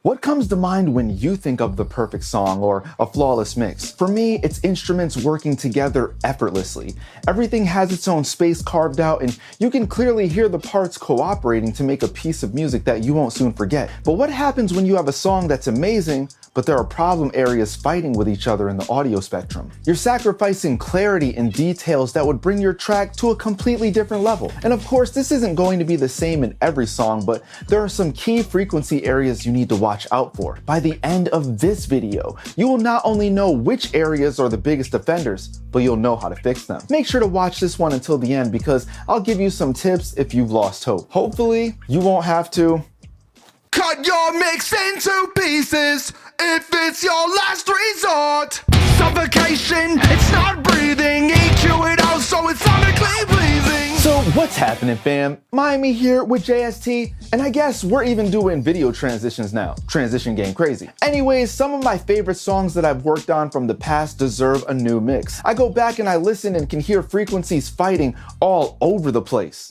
What comes to mind when you think of the perfect song or a flawless mix? For me, it's instruments working together effortlessly. Everything has its own space carved out, and you can clearly hear the parts cooperating to make a piece of music that you won't soon forget. But what happens when you have a song that's amazing, but there are problem areas fighting with each other in the audio spectrum? You're sacrificing clarity and details that would bring your track to a completely different level. And of course, this isn't going to be the same in every song, but there are some key frequency areas you need to watch out for. By the end of this video, you will not only know which areas are the biggest offenders, but you'll know how to fix them. Make sure to watch this one until the end because I'll give you some tips if you've lost hope. Hopefully, you won't have to cut your mix into pieces if it's your last resort. Suffocation, it's not breathing. EQ it out so it's sonically pleasing. So what's happening, fam? Miami here with JST, and I guess we're even doing video transitions now. Transition game crazy. Anyways, some of my favorite songs that I've worked on from the past deserve a new mix. I go back and I listen and can hear frequencies fighting all over the place.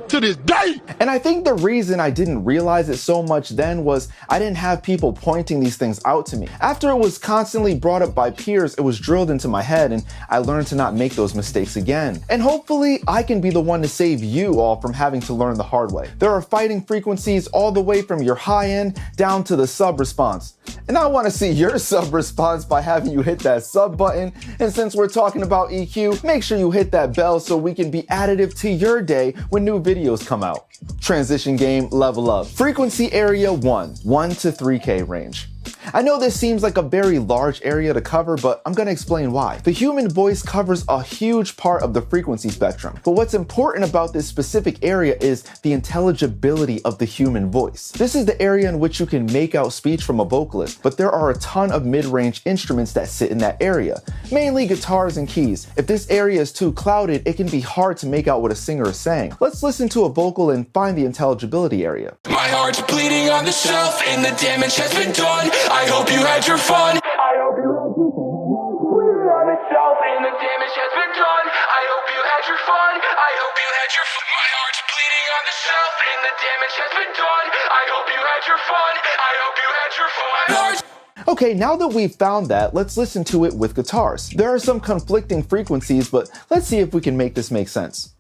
To this day. And I think the reason I didn't realize it so much then was I didn't have people pointing these things out to me. After it was constantly brought up by peers, it was drilled into my head and I learned to not make those mistakes again. And hopefully I can be the one to save you all from having to learn the hard way. There are fighting frequencies all the way from your high end down to the sub response. And I want to see your sub response by having you hit that sub button. And since we're talking about EQ, make sure you hit that bell so we can be additive to your day when new videos come out. Transition game, level up. Frequency area 1 to 3K range. I know this seems like a very large area to cover, but I'm gonna explain why. The human voice covers a huge part of the frequency spectrum, but what's important about this specific area is the intelligibility of the human voice. This is the area in which you can make out speech from a vocalist, but there are a ton of mid-range instruments that sit in that area, mainly guitars and keys. If this area is too clouded, it can be hard to make out what a singer is saying. Let's listen to a vocal and find the intelligibility area. My heart's bleeding on the shelf and the damage has been done. I hope you had your fun. I hope you had your fun. Bleeding on the shelf and the damage has been done. I hope you had your fun. I hope you had your fun. My heart's bleeding on the shelf and the damage has been done. I hope you had your fun. I hope you had your fun. My heart's Okay, now that we've found that, let's listen to it with guitars. There are some conflicting frequencies, but let's see if we can make this make sense.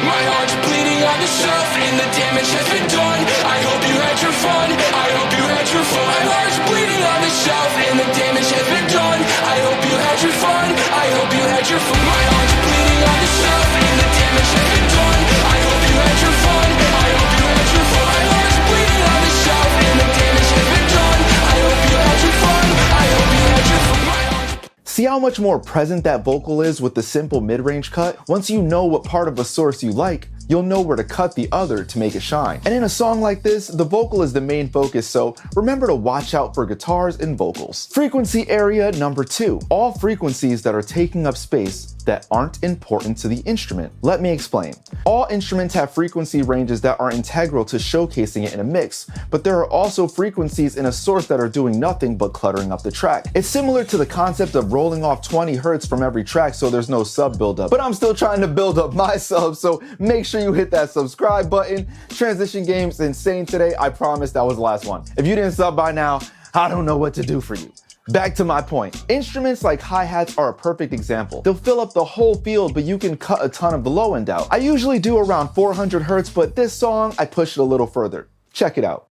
My heart's bleeding on the shelf and the damage has been done. I hope you had your fun. I hope you had your fun. My heart's bleeding on the shelf and the damage has been done. I hope you had your fun. I hope you had your fun. My heart's bleeding on the shelf and the damage has been done. I hope you had your fun. I hope you had your fun. My heart's bleeding on the shelf and the damage has been done. I hope you had your fun. I hope you had your fun. See how much more present that vocal is with the simple mid-range cut? Once you know what part of a source you like, you'll know where to cut the other to make it shine. And in a song like this, the vocal is the main focus, so remember to watch out for guitars and vocals. Frequency area number 2. All frequencies that are taking up space that aren't important to the instrument. Let me explain. All instruments have frequency ranges that are integral to showcasing it in a mix, but there are also frequencies in a source that are doing nothing but cluttering up the track. It's similar to the concept of rolling off 20 hertz from every track so there's no sub buildup. But I'm still trying to build up my sub, so make sure you hit that subscribe button. Transition game's insane today. I promise that was the last one. If you didn't sub by now, I don't know what to do for you. Back to my point. Instruments like hi-hats are a perfect example. They'll fill up the whole field, but you can cut a ton of the low end out. I usually do around 400 hertz, but this song, I pushed it a little further. Check it out.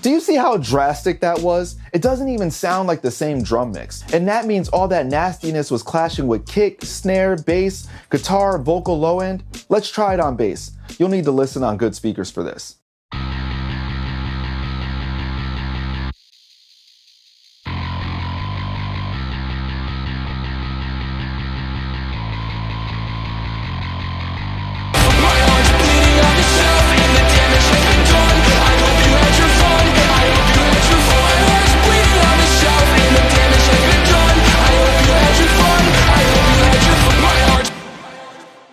Do you see how drastic that was? It doesn't even sound like the same drum mix. And that means all that nastiness was clashing with kick, snare, bass, guitar, vocal low end. Let's try it on bass. You'll need to listen on good speakers for this.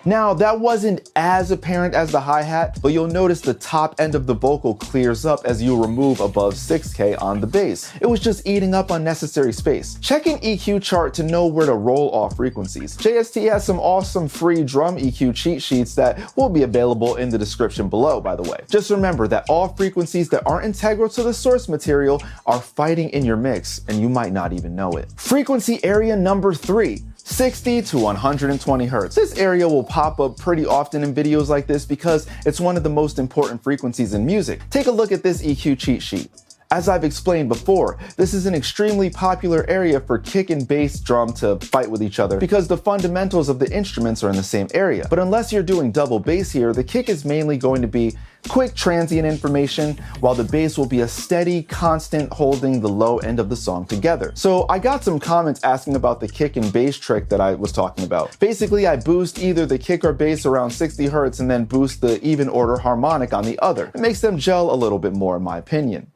Now, that wasn't as apparent as the hi-hat, but you'll notice the top end of the vocal clears up as you remove above 6K on the bass. It was just eating up unnecessary space. Check an EQ chart to know where to roll off frequencies. JST has some awesome free drum EQ cheat sheets that will be available in the description below, by the way. Just remember that all frequencies that aren't integral to the source material are fighting in your mix, and you might not even know it. Frequency area number 3. 60 to 120 Hertz. This area will pop up pretty often in videos like this because it's one of the most important frequencies in music. Take a look at this EQ cheat sheet. As I've explained before, this is an extremely popular area for kick and bass drum to fight with each other because the fundamentals of the instruments are in the same area. But unless you're doing double bass here, the kick is mainly going to be quick transient information, while the bass will be a steady, constant holding the low end of the song together. So I got some comments asking about the kick and bass trick that I was talking about. Basically, I boost either the kick or bass around 60 Hertz and then boost the even order harmonic on the other. It makes them gel a little bit more in my opinion.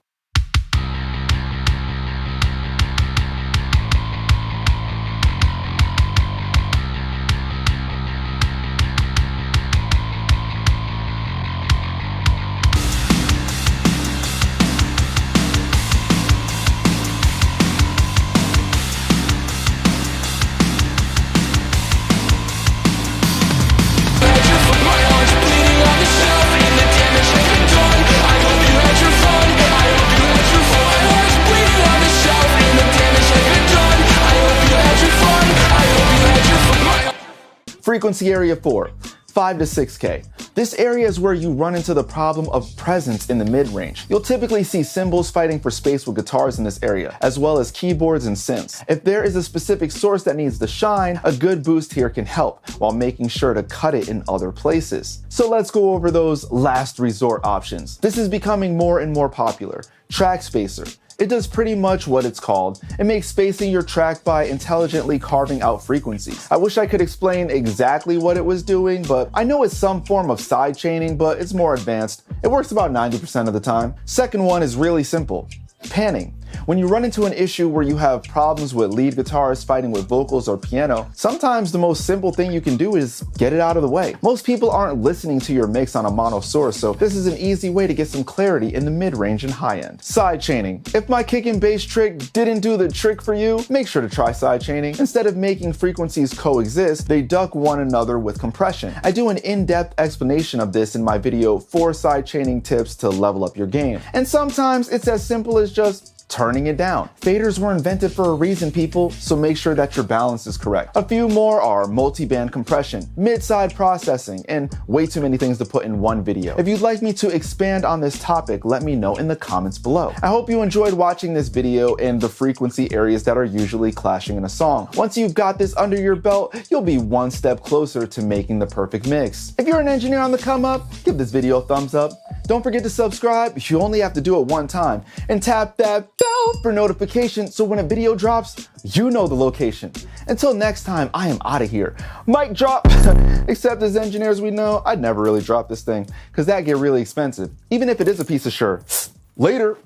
Frequency area 4, 5 to 6K. This area is where you run into the problem of presence in the mid-range. You'll typically see cymbals fighting for space with guitars in this area, as well as keyboards and synths. If there is a specific source that needs to shine, a good boost here can help, while making sure to cut it in other places. So let's go over those last resort options. This is becoming more and more popular. Track spacer. It does pretty much what it's called. It makes spacing your track by intelligently carving out frequencies. I wish I could explain exactly what it was doing, but I know it's some form of side chaining, but it's more advanced. It works about 90% of the time. Second one is really simple. Panning. When you run into an issue where you have problems with lead guitars fighting with vocals or piano, sometimes the most simple thing you can do is get it out of the way. Most people aren't listening to your mix on a mono source, so this is an easy way to get some clarity in the mid-range and high-end. Side chaining. If my kick and bass trick didn't do the trick for you, make sure to try side chaining. Instead of making frequencies coexist, they duck one another with compression. I do an in-depth explanation of this in my video 4 side chaining tips to level up your game. And sometimes it's as simple as just turning it down. Faders were invented for a reason, people, so make sure that your balance is correct. A few more are multi-band compression, mid-side processing, and way too many things to put in one video. If you'd like me to expand on this topic, let me know in the comments below. I hope you enjoyed watching this video and the frequency areas that are usually clashing in a song. Once you've got this under your belt, you'll be one step closer to making the perfect mix. If you're an engineer on the come up, give this video a thumbs up. Don't forget to subscribe. You only have to do it one time. And tap that bell for notification so when a video drops, you know the location. Until next time, I am out of here. Mic drop. Except as engineers we know, I'd never really drop this thing because that get really expensive. Even if it is a piece of shirt. Later.